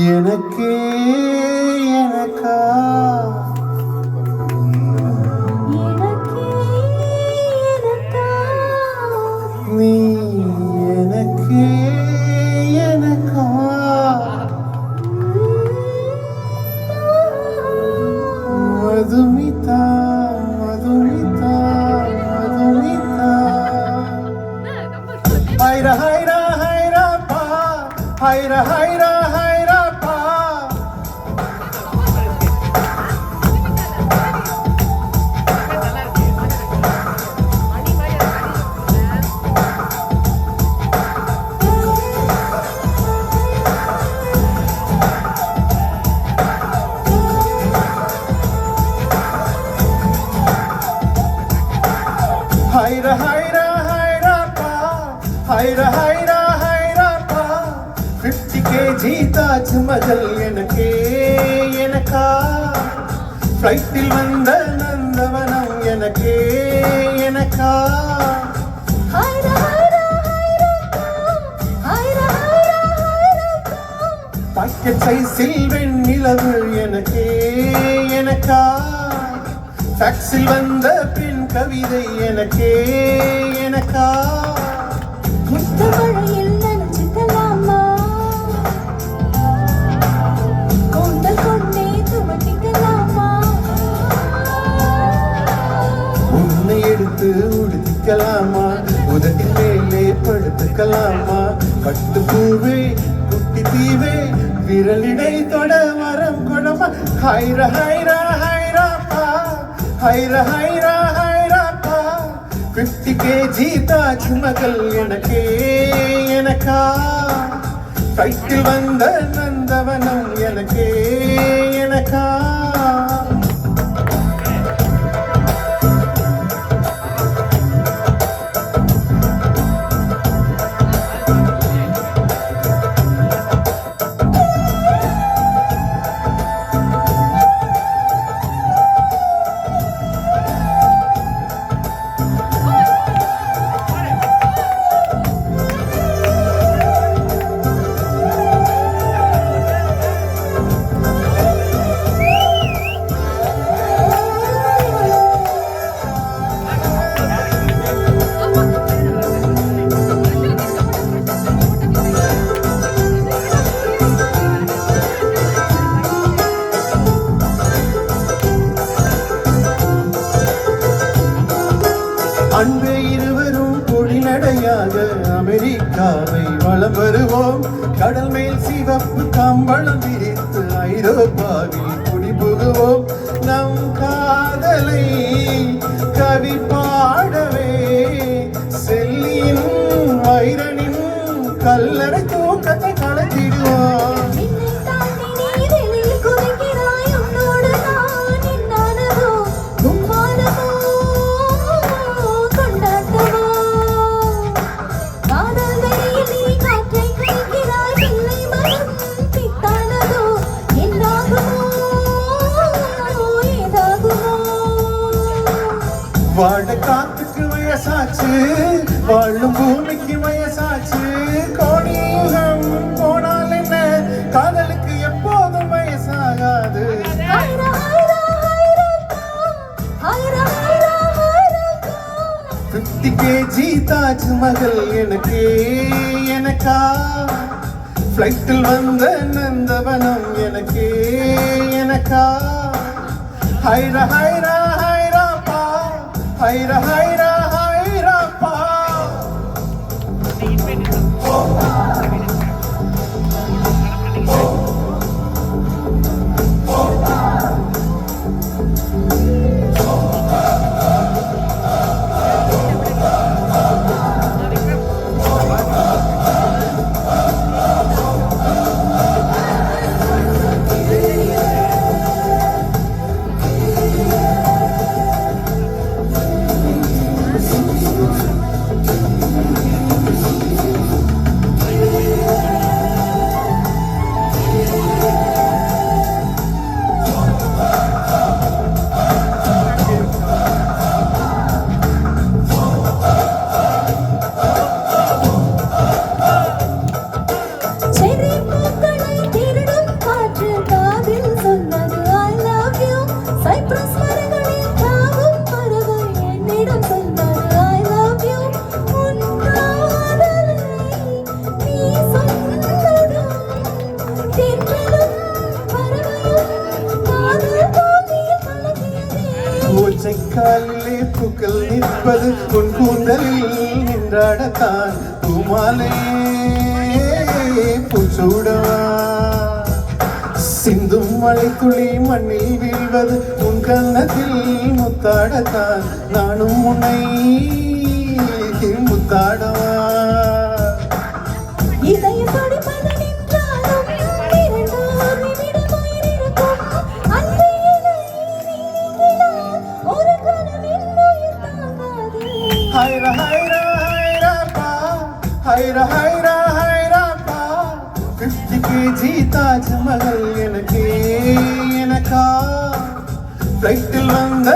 எனக்கே எனக்கா நீ எனக்கே எனக்கா மதுமிதா மதுமிதா மதுமிதா ஹைரா ஹைரா ஹைரா பா ஹைரா ஹைரா ஹைரா பா ஹைரா ஹைரா ஹைரா பா ஹைரா ஹைரா ஹைரா பா 50 kg தாஜ்மஹல் எனக்கே எனக்கா ஃப்ளைட்டில் வந்த நந்தவனம் எனக்கே எனக்கா பாக்கெட் சைஸில் வெண்ணிலவு எனக்கே எனக்கா டாக்ஸில் வந்த பின் கவிதை எனக்கே எனக்கா முத்தமழையில் நனைச்சுக்கலாமா கூந்தல் கொண்டே துவட்டிக்கலாமா உன்னை எடுத்து உடுத்திக்கலாமா உதட்டின் மேலே படுத்துக்கலாமா பட்டு பூவே குட்டி தீவே விரலிடை தொட வரம் கொடமா ஹைரா ஹைரா ஹைரா பா ஹைரா ஹைரா ஹைரா பா 50 kg தாஜ்மஹல் எனக்கே எனக்கா ஃப்ளைட்டில் வந்த நந்தவனம் எனக்கே எனக்கா அன்பே இருவரும் பொடிநடையாக அமெரிக்காவை வலம் வருவோம் கடல் மேல் சிவப்பு கம்பளம் விரித்து ஐரோப்பாவில் குடிபுகுவோம் நம் காதலை கவி பாடவே செல்லியின் வைரனின் கல்லறை தூக்கத்தை கலக்கிடுவோம் வாழ காத்துக்கு வயசாச்சு வாழும் பூமிக்கு வயசாச்சு கோடியுகம் போனால் என்ன காதலுக்கு எப்போதும் வயசாகாது 50 kg தாஜ்மஹல் எனக்கே எனக்கா ஃப்ளைட்டில் வந்த நந்தவனம் எனக்கே எனக்கா ஹைரா ஹைரா ஹைரா பா ஹைரா ஹைரா ஹைரா பா செரி பூக்களை காலிலே பூக்கள் நிற்பது உன் கூந்தலில் நின்றாடத்தான் பூமாலே பூச்சூடவா சிந்தும் மழை துளி மண்ணில் வீழ்வது உன் கன்னத்தில் முத்தாடத்தான் நானும் உன்னை முத்தாடவா இதயம் துடிப்பது நின்றாலும் இரண்டோர் நிமிடம் உயிரிழக்கும். அன்பே என்னை நீ நீங்கினால் ஒரு கணம் என் உயிர் தாங்காது. ஹைரா ஹைரா ஹைரா பா ஹைரா ஹைரா ஹைரா பா 50 kg தாஜ்மஹல் எனக்கா ஃப்ளைட்டில் வந்த